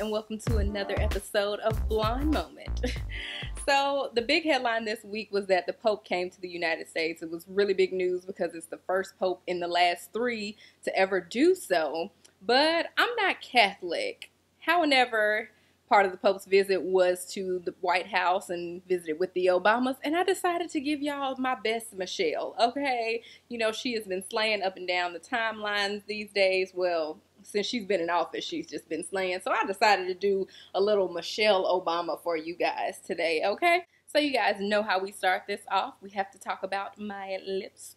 and welcome to another episode of Blonde Moment. So the big headline this week was that the Pope came to the United States. It was really big news because it's the first Pope in the last 3 to ever do so. But I'm not Catholic. However, part of the Pope's visit was to the White House and visited with the Obamas, and I decided to give y'all my best Michelle, okay? You know, she has been slaying up and down the timelines these days. Well, since she's been in office, she's just been slaying. So I decided to do a little Michelle Obama for you guys today, okay? So you guys know how we start this off. We have to talk about my lips.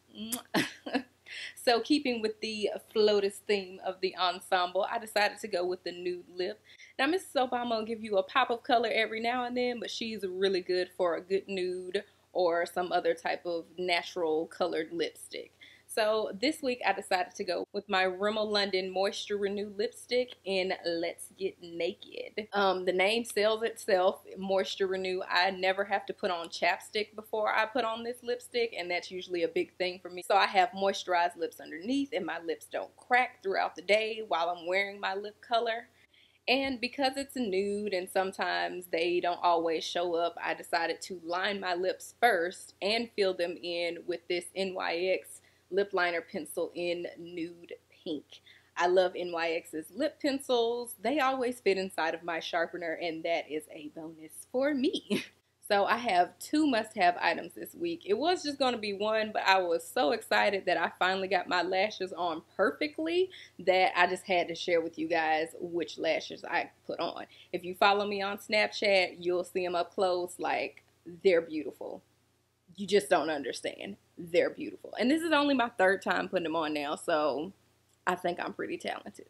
So keeping with the FLOTUS theme of the ensemble, I decided to go with the Nude Lip. Now, Mrs. Obama will give you a pop of color every now and then, but she's really good for a good nude or some other type of natural colored lipstick. So this week I decided to go with my Rimmel London Moisture Renew lipstick in Let's Get Naked. The name sells itself, Moisture Renew. I never have to put on chapstick before I put on this lipstick, and that's usually a big thing for me. So I have moisturized lips underneath, and my lips don't crack throughout the day while I'm wearing my lip color. And because it's a nude and sometimes they don't always show up, I decided to line my lips first and fill them in with this NYX lip liner pencil in nude pink. I love NYX's lip pencils. They always fit inside of my sharpener, and that is a bonus for me. So I have 2 must-have items this week. It was just going to be 1, but I was so excited that I finally got my lashes on perfectly that I just had to share with you guys which lashes I put on. If you follow me on Snapchat, you'll see them up close. Like, they're beautiful. You just don't understand. They're beautiful. And this is only my 3rd time putting them on now, so I think I'm pretty talented.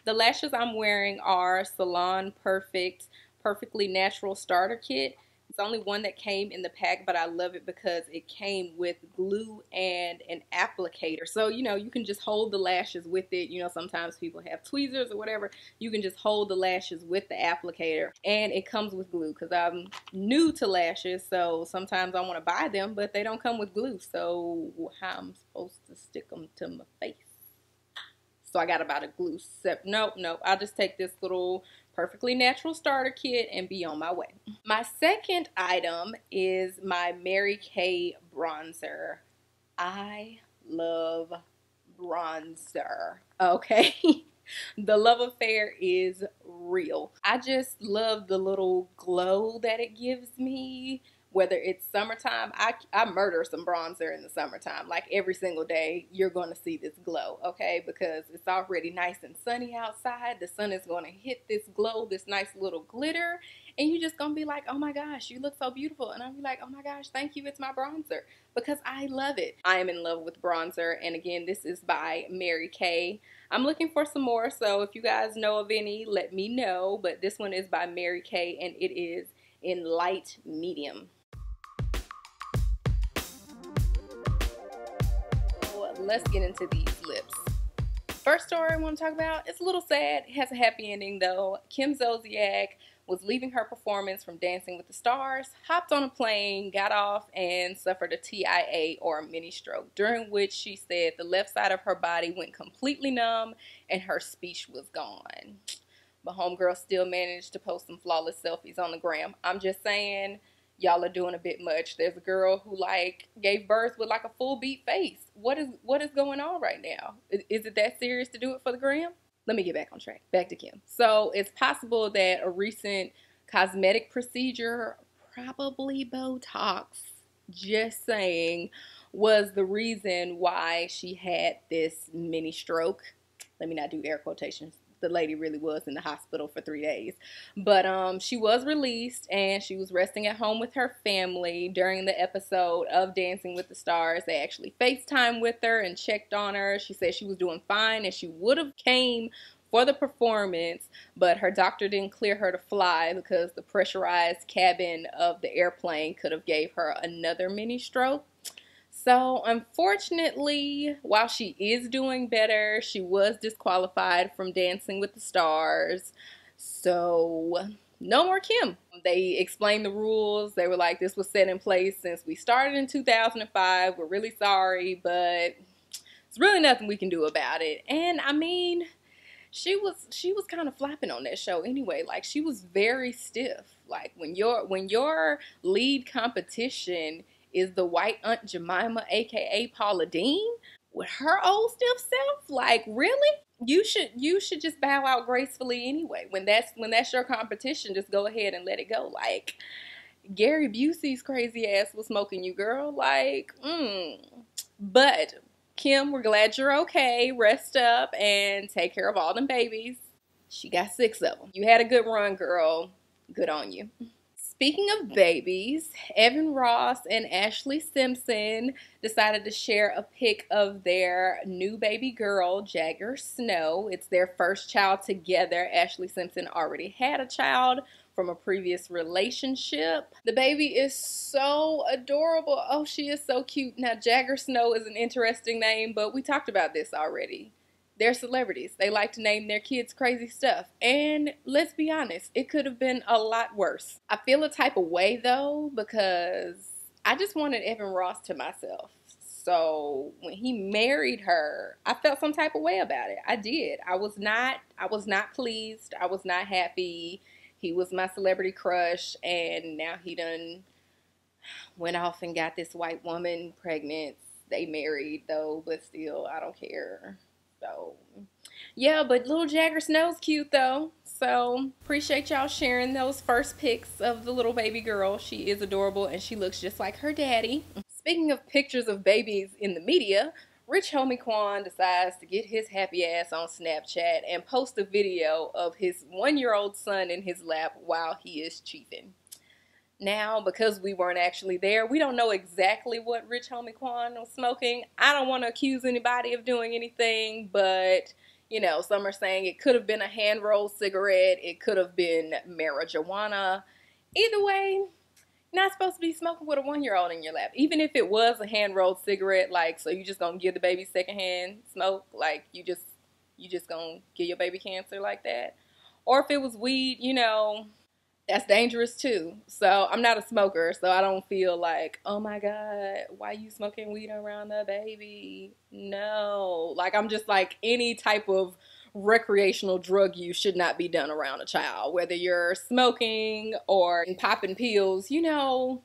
The lashes I'm wearing are Salon Perfect Perfectly Natural Starter Kit. It's only one that came in the pack, but I love it because it came with glue and an applicator. So, you know, you can just hold the lashes with it. You know, sometimes people have tweezers or whatever. You can just hold the lashes with the applicator. And it comes with glue because I'm new to lashes. So sometimes I want to buy them, but they don't come with glue. So how am I supposed to stick them to my face? So I got to buy the glue set. Nope. I'll just take this little Perfectly Natural Starter Kit and be on my way. My second item is my Mary Kay bronzer. I love bronzer, okay? The love affair is real. I just love the little glow that it gives me. Whether it's summertime, I murder some bronzer in the summertime. Like every single day, you're going to see this glow, okay? Because it's already nice and sunny outside. The sun is going to hit this glow, this nice little glitter. And you're just going to be like, oh my gosh, you look so beautiful. And I'll be like, oh my gosh, thank you, it's my bronzer. Because I love it. I am in love with bronzer. And again, this is by Mary Kay. I'm looking for some more, so if you guys know of any, let me know. But this one is by Mary Kay, and it is in light medium. Let's get into these lips. First story I want to talk about, it's a little sad. It has a happy ending though. Kim Zolciak was leaving her performance from Dancing with the Stars, hopped on a plane, got off, and suffered a TIA, or a mini stroke, during which she said the left side of her body went completely numb and her speech was gone. But homegirl still managed to post some flawless selfies on the gram. I'm just saying, y'all are doing a bit much. There's a girl who gave birth with like a full beat face. What is going on right now? Is it that serious to do it for the gram? Let me get back on track. Back to Kim. So it's possible that a recent cosmetic procedure, probably Botox, just saying, was the reason why she had this mini stroke. Let me not do air quotations. The lady really was in the hospital for 3 days. But she was released and she was resting at home with her family during the episode of Dancing with the Stars. They actually FaceTimed with her and checked on her. She said she was doing fine and she would have came for the performance, but her doctor didn't clear her to fly because the pressurized cabin of the airplane could have gave her another mini stroke. So unfortunately, while she is doing better, she was disqualified from Dancing with the Stars. So no more Kim. They explained the rules. They were like, this was set in place since we started in 2005. We're really sorry, but it's really nothing we can do about it. And I mean, she was kind of flapping on that show anyway. Like, she was very stiff. Like, when your lead competition is the white Aunt Jemima, aka Paula Deen, with her old stiff self, like, really? You should just bow out gracefully anyway. When that's your competition, just go ahead and let it go. Like, Gary Busey's crazy ass was smoking you, girl. Like, But Kim, we're glad you're okay. Rest up and take care of all them babies. She got 6 of them. You had a good run, girl. Good on you. Speaking of babies, Evan Ross and Ashley Simpson decided to share a pic of their new baby girl, Jagger Snow. It's their first child together. Ashley Simpson already had a child from a previous relationship. The baby is so adorable. Oh, she is so cute. Now, Jagger Snow is an interesting name, but we talked about this already. They're celebrities. They like to name their kids crazy stuff. And let's be honest, it could have been a lot worse. I feel a type of way, though, because I just wanted Evan Ross to myself. So when he married her, I felt some type of way about it. I did. I was not pleased. I was not happy. He was my celebrity crush, and now he done went off and got this white woman pregnant. They married, though, but still, I don't care. So, yeah, but little Jagger Snow's cute, though. So, appreciate y'all sharing those first pics of the little baby girl. She is adorable, and she looks just like her daddy. Speaking of pictures of babies in the media, Rich Homie Quan decides to get his happy ass on Snapchat and post a video of his 1-year-old son in his lap while he is cheating. Now, because we weren't actually there, we don't know exactly what Rich Homie Quan was smoking. I don't want to accuse anybody of doing anything, but, you know, some are saying it could have been a hand-rolled cigarette. It could have been marijuana. Either way, you're not supposed to be smoking with a 1-year-old in your lap. Even if it was a hand-rolled cigarette, like, so you just gonna give the baby secondhand smoke? Like, you just gonna give your baby cancer like that? Or if it was weed, you know, that's dangerous too. So I'm not a smoker, so I don't feel like, oh my God, why you smoking weed around the baby? No. Like, I'm just like, any type of recreational drug use should not be done around a child. Whether you're smoking or popping pills, you know,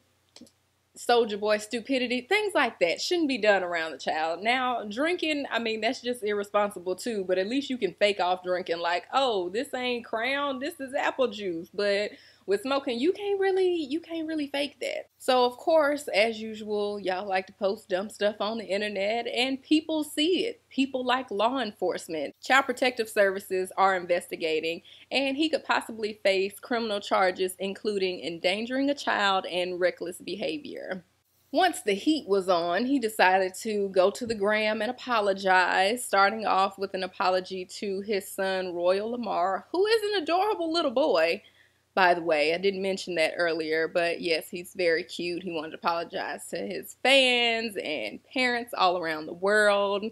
Soldier Boy stupidity, things like that shouldn't be done around the child. Now, drinking, I mean, that's just irresponsible too, but at least you can fake off drinking like, oh, this ain't Crown, this is apple juice. But with smoking, you can't really fake that. So, of course, as usual, y'all like to post dumb stuff on the internet, and people see it. People like law enforcement. Child Protective Services are investigating, and he could possibly face criminal charges, including endangering a child and reckless behavior. Once the heat was on, he decided to go to the gram and apologize, starting off with an apology to his son, Royal Lamar, who is an adorable little boy. By the way, I didn't mention that earlier, but yes, he's very cute. He wanted to apologize to his fans and parents all around the world.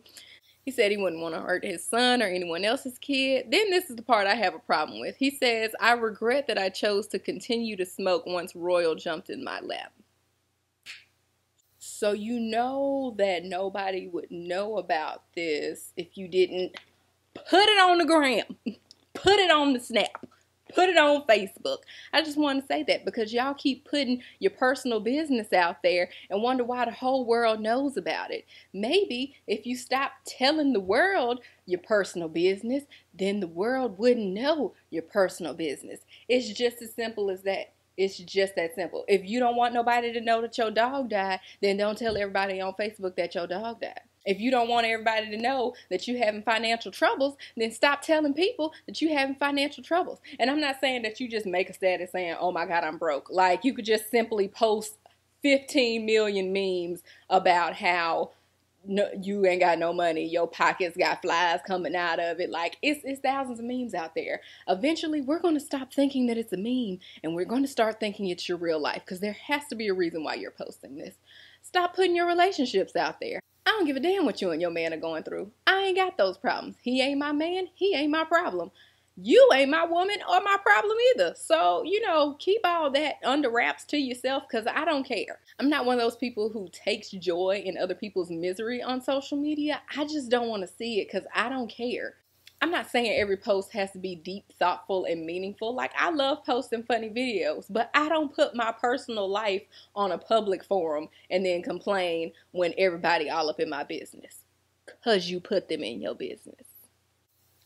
He said he wouldn't want to hurt his son or anyone else's kid. Then this is the part I have a problem with. He says, I regret that I chose to continue to smoke once Royal jumped in my lap. So you know that nobody would know about this if you didn't put it on the gram, put it on the snap, put it on Facebook. I just want to say that because y'all keep putting your personal business out there and wonder why the whole world knows about it. Maybe if you stop telling the world your personal business, then the world wouldn't know your personal business. It's just as simple as that. It's just that simple. If you don't want nobody to know that your dog died, then don't tell everybody on Facebook that your dog died. If you don't want everybody to know that you're having financial troubles, then stop telling people that you're having financial troubles. And I'm not saying that you just make a status saying, oh my God, I'm broke. Like, you could just simply post 15 million memes about how you ain't got no money, your pockets got flies coming out of it. Like, it's thousands of memes out there. Eventually, we're going to stop thinking that it's a meme, and we're going to start thinking it's your real life, because there has to be a reason why you're posting this. Stop putting your relationships out there. I don't give a damn what you and your man are going through. I ain't got those problems. He ain't my man. He ain't my problem. You ain't my woman or my problem either. So, you know, keep all that under wraps to yourself, because I don't care. I'm not one of those people who takes joy in other people's misery on social media. I just don't want to see it because I don't care. I'm not saying every post has to be deep, thoughtful, and meaningful. Like, I love posting funny videos, but I don't put my personal life on a public forum and then complain when everybody all up in my business. Because you put them in your business.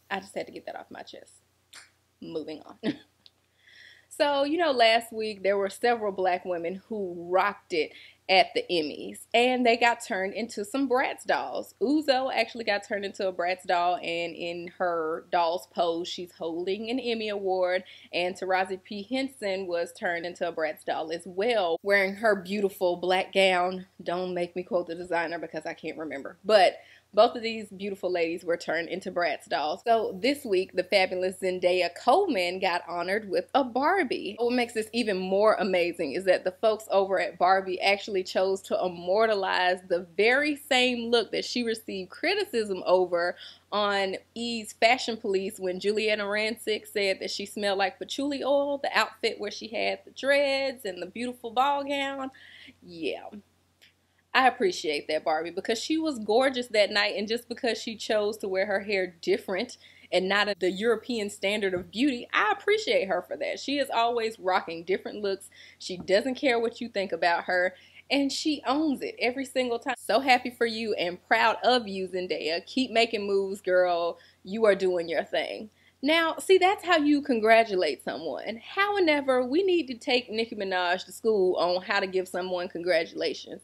I just had to get that off my chest. Moving on. So, you know, last week there were several black women who rocked it at the Emmys, and they got turned into some Bratz dolls. Uzo actually got turned into a Bratz doll, and in her doll's pose, she's holding an Emmy award, and Taraji P. Henson was turned into a Bratz doll as well, wearing her beautiful black gown. Don't make me quote the designer because I can't remember, but both of these beautiful ladies were turned into Bratz dolls. So this week, the fabulous Zendaya Coleman got honored with a Barbie. What makes this even more amazing is that the folks over at Barbie actually chose to immortalize the very same look that she received criticism over on E's Fashion Police when Juliana Rancic said that she smelled like patchouli oil, the outfit where she had the dreads and the beautiful ball gown. Yeah. I appreciate that, Barbie, because she was gorgeous that night, and just because she chose to wear her hair different and not at the European standard of beauty, I appreciate her for that. She is always rocking different looks. She doesn't care what you think about her, and she owns it every single time. So happy for you and proud of you, Zendaya. Keep making moves, girl. You are doing your thing. Now, see, that's how you congratulate someone. However, we need to take Nicki Minaj to school on how to give someone congratulations.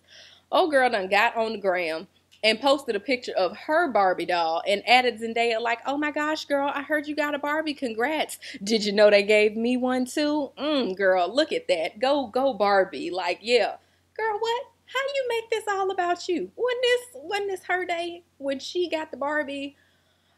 Oh, girl done got on the gram and posted a picture of her Barbie doll and added Zendaya like, oh my gosh, girl, I heard you got a Barbie. Congrats. Did you know they gave me one too? Girl, look at that. Go Barbie. Like, yeah. Girl, what? How you make this all about you? Wasn't this her day when she got the Barbie?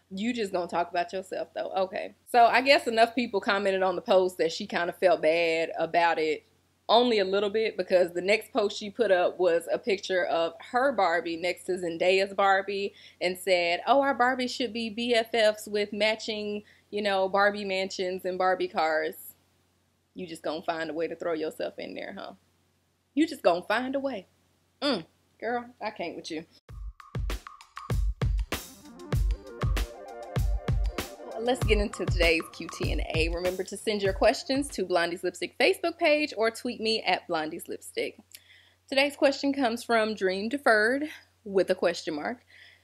You just gonna talk about yourself though. Okay. So I guess enough people commented on the post that she kind of felt bad about it. Only a little bit, because the next post she put up was a picture of her Barbie next to Zendaya's Barbie and said, oh, our Barbie should be BFFs with matching, you know, Barbie mansions and Barbie cars. You just gonna find a way to throw yourself in there, huh? You just gonna find a way. Girl, I can't with you. Let's get into today's QTNA. Remember to send your questions to Blondie's Lipstick Facebook page or tweet me at Blondie's Lipstick. Today's question comes from Dream Deferred with a question mark.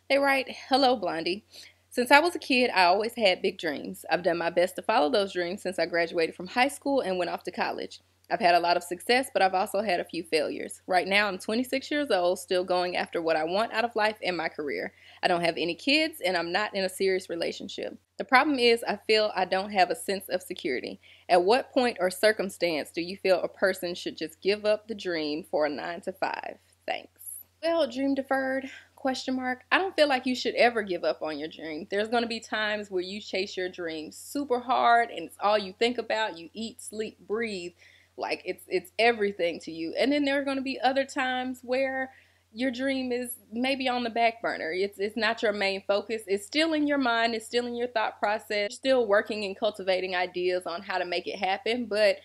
They write, hello Blondie. Since I was a kid, I always had big dreams. I've done my best to follow those dreams since I graduated from high school and went off to college. I've had a lot of success, but I've also had a few failures. Right now, I'm 26 years old, still going after what I want out of life and my career. I don't have any kids, and I'm not in a serious relationship. The problem is I feel I don't have a sense of security. At what point or circumstance do you feel a person should just give up the dream for a 9-to-5? Thanks. Well, Dream Deferred, question mark. I don't feel like you should ever give up on your dream. There's going to be times where you chase your dream super hard, and it's all you think about. You eat, sleep, breathe. Like it's everything to you. And then there are going to be other times where your dream is maybe on the back burner. It's not your main focus. It's still in your mind. It's still in your thought process. You're still working and cultivating ideas on how to make it happen, but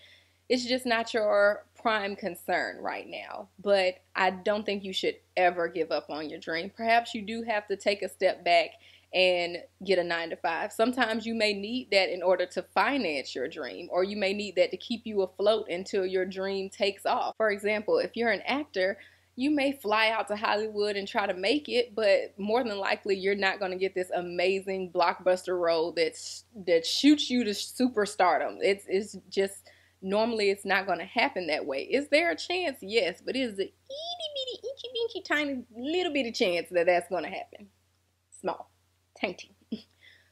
it's just not your prime concern right now. But I don't think you should ever give up on your dream. Perhaps you do have to take a step back and get a 9-to-5. Sometimes you may need that in order to finance your dream, or you may need that to keep you afloat until your dream takes off. For example, if you're an actor, you may fly out to Hollywood and try to make it, but more than likely you're not going to get this amazing blockbuster role that shoots you to superstardom. It's just, normally it's not going to happen that way. Is there a chance? Yes, but it is an itty bitty, inky dinky, tiny little bitty chance that that's going to happen. Small. Tiny.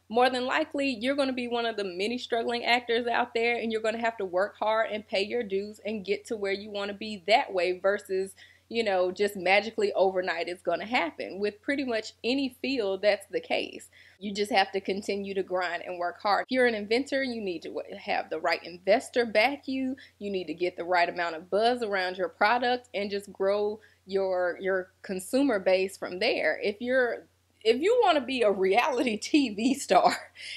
More than likely, you're going to be one of the many struggling actors out there, and you're going to have to work hard and pay your dues and get to where you want to be that way versus, you know, just magically overnight it's going to happen. With pretty much any field, that's the case. You just have to continue to grind and work hard. If you're an inventor, you need to have the right investor back you. You need to get the right amount of buzz around your product and just grow your consumer base from there. If you want to be a reality TV star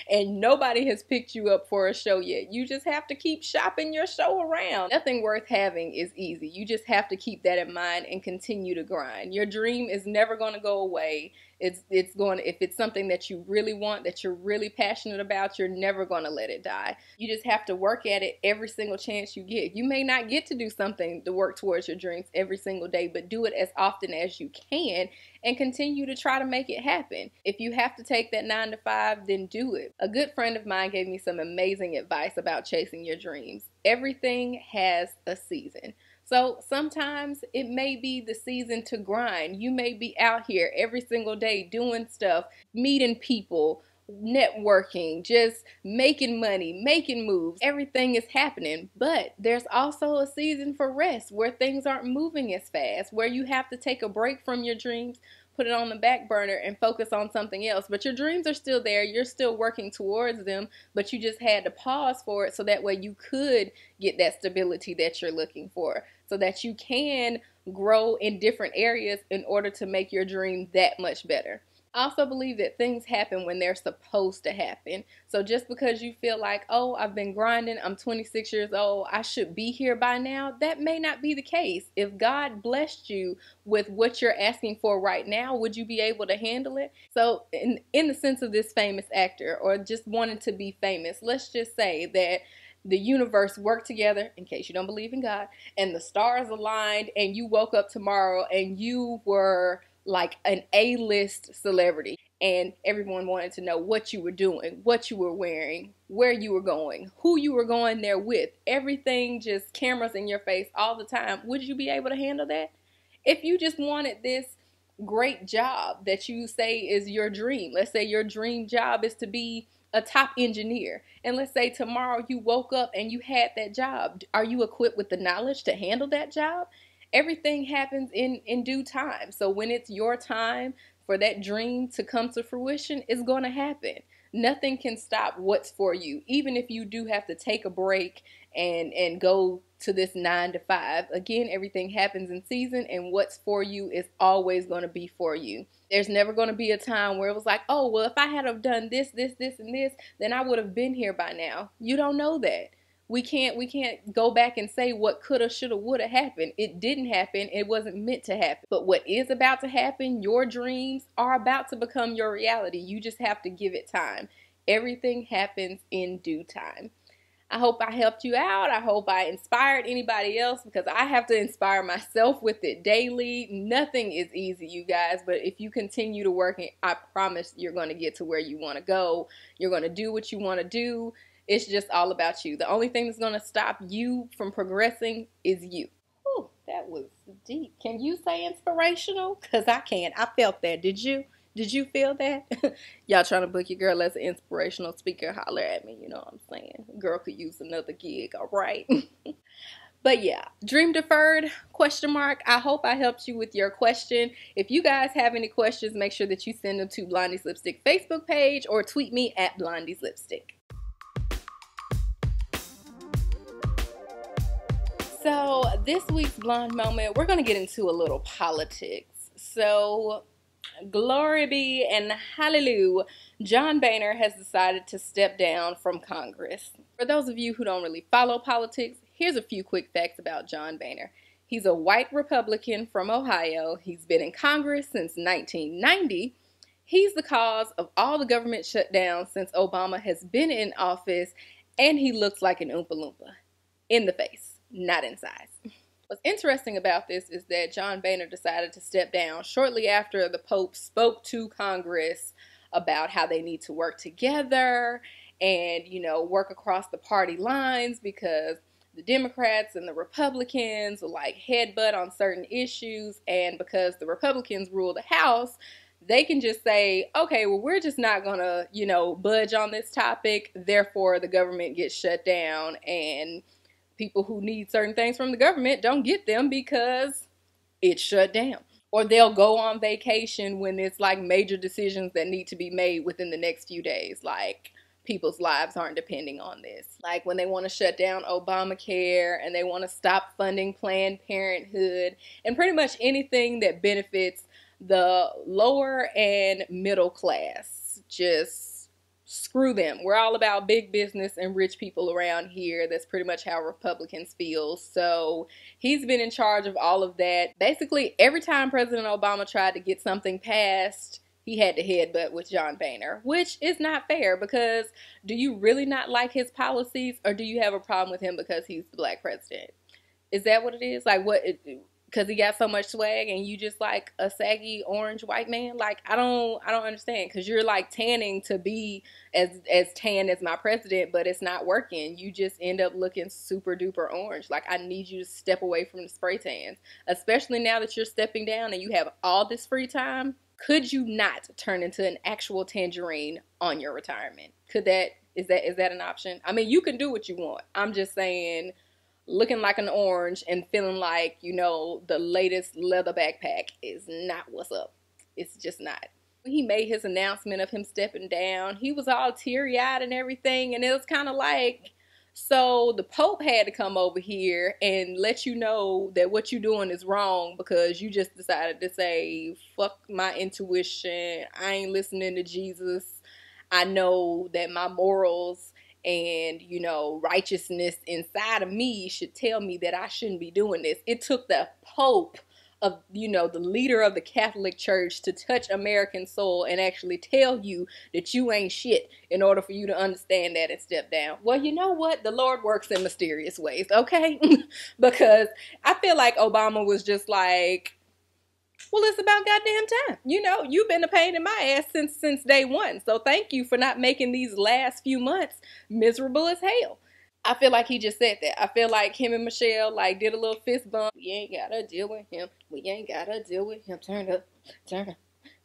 and nobody has picked you up for a show yet, you just have to keep shopping your show around. Nothing worth having is easy. You just have to keep that in mind and continue to grind. Your dream is never going to go away. It's going to, if it's something that you really want, that you're really passionate about, you're never going to let it die. You just have to work at it every single chance you get. You may not get to do something to work towards your dreams every single day, but do it as often as you can and continue to try to make it happen. If you have to take that 9 to 5, then do it. A good friend of mine gave me some amazing advice about chasing your dreams. Everything has a season. So sometimes it may be the season to grind. You may be out here every single day doing stuff, meeting people, networking, just making money, making moves. Everything is happening, but there's also a season for rest where things aren't moving as fast, where you have to take a break from your dreams, put it on the back burner and focus on something else. But your dreams are still there. You're still working towards them, but you just had to pause for it so that way you could get that stability that you're looking for, so that you can grow in different areas in order to make your dream that much better. I also believe that things happen when they're supposed to happen. So just because you feel like, oh, I've been grinding, I'm 26 years old, I should be here by now, that may not be the case. If God blessed you with what you're asking for right now, would you be able to handle it? So in the sense of this famous actor, or just wanting to be famous, let's just say that the universe worked together, in case you don't believe in God, and the stars aligned, and you woke up tomorrow and you were like an A-list celebrity, and everyone wanted to know what you were doing, what you were wearing, where you were going, who you were going there with, everything, just cameras in your face all the time. Would you be able to handle that? If you just wanted this great job that you say is your dream, let's say your dream job is to be a top engineer, and let's say tomorrow you woke up and you had that job, are you equipped with the knowledge to handle that job? Everything happens in due time. So when it's your time for that dream to come to fruition, it's going to happen. Nothing can stop what's for you. Even if you do have to take a break and go to this 9 to 5. Again, everything happens in season, and what's for you is always going to be for you. There's never going to be a time where it was like, oh, well, if I had have done this, and this, then I would have been here by now. You don't know that. We can't go back and say what coulda, shoulda, woulda happened. It didn't happen. It wasn't meant to happen. But what is about to happen, your dreams are about to become your reality. You just have to give it time. Everything happens in due time. I hope I helped you out. I hope I inspired anybody else, because I have to inspire myself with it daily. Nothing is easy, you guys, but if you continue to work, I promise you're going to get to where you want to go. You're going to do what you want to do. It's just all about you. The only thing that's going to stop you from progressing is you. Whew, that was deep. Can you say inspirational? Because I can't. I felt that. Did you? Did you feel that? Y'all trying to book your girl as an inspirational speaker, holler at me. You know what I'm saying? Girl could use another gig, all right? But yeah, dream deferred, question mark. I hope I helped you with your question. If you guys have any questions, make sure that you send them to Blondie's Lipstick Facebook page or tweet me at Blondie's Lipstick. So this week's Blonde Moment, we're going to get into a little politics. So glory be and hallelujah, John Boehner has decided to step down from Congress. For those of you who don't really follow politics, here's a few quick facts about John Boehner. He's a white Republican from Ohio. He's been in Congress since 1990. He's the cause of all the government shutdowns since Obama has been in office, and he looks like an Oompa Loompa in the face. Not in size. What's interesting about this is that John Boehner decided to step down shortly after the Pope spoke to Congress about how they need to work together and, you know, work across the party lines, because the Democrats and the Republicans will like headbutt on certain issues, and because the Republicans rule the House, they can just say, okay, well, we're just not gonna, you know, budge on this topic, therefore the government gets shut down, and people who need certain things from the government don't get them because it's shut down. Or they'll go on vacation when it's like major decisions that need to be made within the next few days. Like, people's lives aren't depending on this. Like when they want to shut down Obamacare and they want to stop funding Planned Parenthood and pretty much anything that benefits the lower and middle class. Just screw them. We're all about big business and rich people around here. That's pretty much how Republicans feel. So he's been in charge of all of that. Basically, every time President Obama tried to get something passed, he had to headbutt with John Boehner, which is not fair, because do you really not like his policies, or do you have a problem with him because he's the black president? Is that what it is? Like, what? Because he got so much swag and you just like a saggy orange white man? Like, I don't understand, because you're like tanning to be as tan as my president, but it's not working. You just end up looking super duper orange. Like, I need you to step away from the spray tans, especially now that you're stepping down and you have all this free time. Could you not turn into an actual tangerine on your retirement? Is that an option? I mean, you can do what you want. I'm just saying, looking like an orange and feeling like, you know, the latest leather backpack is not what's up. It's just not. When he made his announcement of him stepping down, he was all teary-eyed and everything, and it was kind of like, so the Pope had to come over here and let you know that what you're doing is wrong because you just decided to say, fuck my intuition, I ain't listening to Jesus, I know that my morals and, you know, righteousness inside of me should tell me that I shouldn't be doing this. It took the Pope of, you know, the leader of the Catholic Church to touch American soul and actually tell you that you ain't shit in order for you to understand that and step down. Well, you know what? The Lord works in mysterious ways, okay? Because I feel like Obama was just like, well, it's about goddamn time. You know, you've been a pain in my ass since day one. So thank you for not making these last few months miserable as hell. I feel like he just said that. I feel like him and Michelle like did a little fist bump. We ain't gotta deal with him. We ain't gotta deal with him. Turn up, turn up,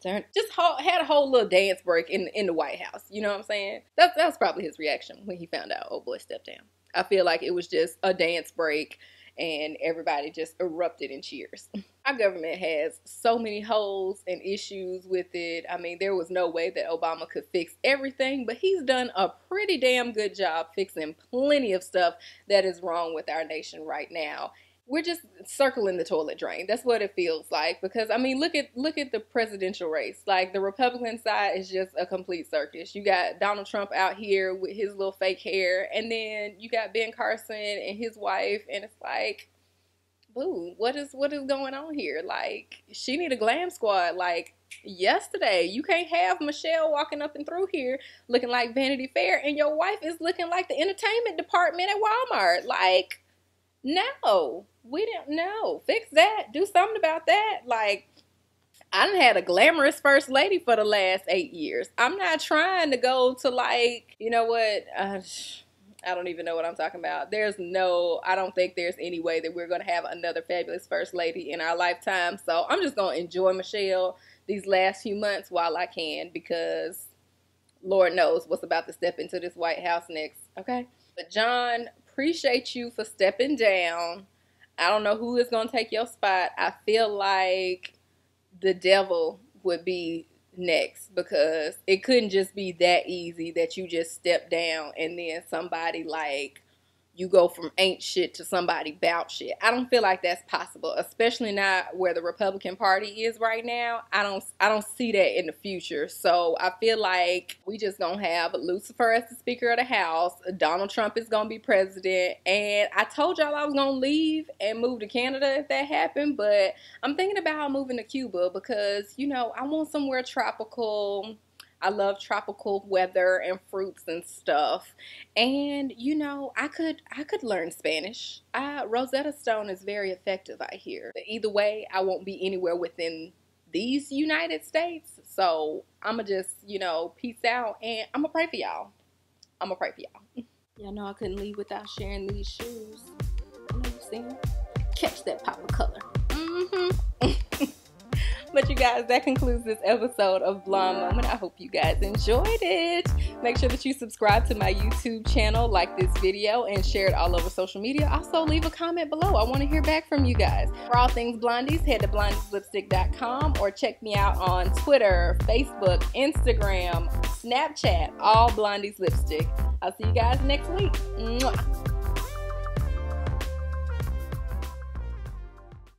turn up. Just had a whole little dance break in the White House. You know what I'm saying? That was probably his reaction when he found out old boy stepped down. I feel like it was just a dance break and everybody just erupted in cheers. Our government has so many holes and issues with it. I mean, there was no way that Obama could fix everything, but he's done a pretty damn good job fixing plenty of stuff that is wrong with our nation right now. We're just circling the toilet drain. That's what it feels like, because I mean, look at the presidential race. Like, the Republican side is just a complete circus. You got Donald Trump out here with his little fake hair, and then you got Ben Carson and his wife, and it's like, boo, what is going on here? Like, she need a glam squad like yesterday. You can't have Michelle walking up and through here looking like Vanity Fair, and your wife is looking like the entertainment department at Walmart. Like, no, we don't know. Fix that. Do something about that. Like, I done had a glamorous first lady for the last 8 years. I'm not trying to go to, like, you know what? I don't even know what I'm talking about. I don't think there's any way that we're going to have another fabulous first lady in our lifetime. So I'm just going to enjoy Michelle these last few months while I can, because Lord knows what's about to step into this White House next. Okay? But John, appreciate you for stepping down. I don't know who is going to take your spot. I feel like the devil would be next, because it couldn't just be that easy that you just step down and then somebody, like, you go from ain't shit to somebody bout shit. I don't feel like that's possible, especially not where the Republican Party is right now. I don't see that in the future. So I feel like we just gonna have Lucifer as the Speaker of the House. Donald Trump is gonna be president. And I told y'all I was gonna leave and move to Canada if that happened, but I'm thinking about moving to Cuba because, you know, I want somewhere tropical. I love tropical weather and fruits and stuff. And, you know, I could learn Spanish. Rosetta Stone is very effective, I hear. But either way, I won't be anywhere within these United States. So I'm going to just, you know, peace out. And I'm going to pray for y'all. I'm going to pray for y'all. Y'all know I couldn't leave without sharing these shoes. You know, you see them? Catch that pop of color. But you guys, that concludes this episode of Blonde Moment. I hope you guys enjoyed it. Make sure that you subscribe to my YouTube channel, like this video, and share it all over social media. Also, leave a comment below. I want to hear back from you guys. For all things Blondies, head to blondieslipstick.com or check me out on Twitter, Facebook, Instagram, Snapchat, all Blondie's Lipstick. I'll see you guys next week. Mwah.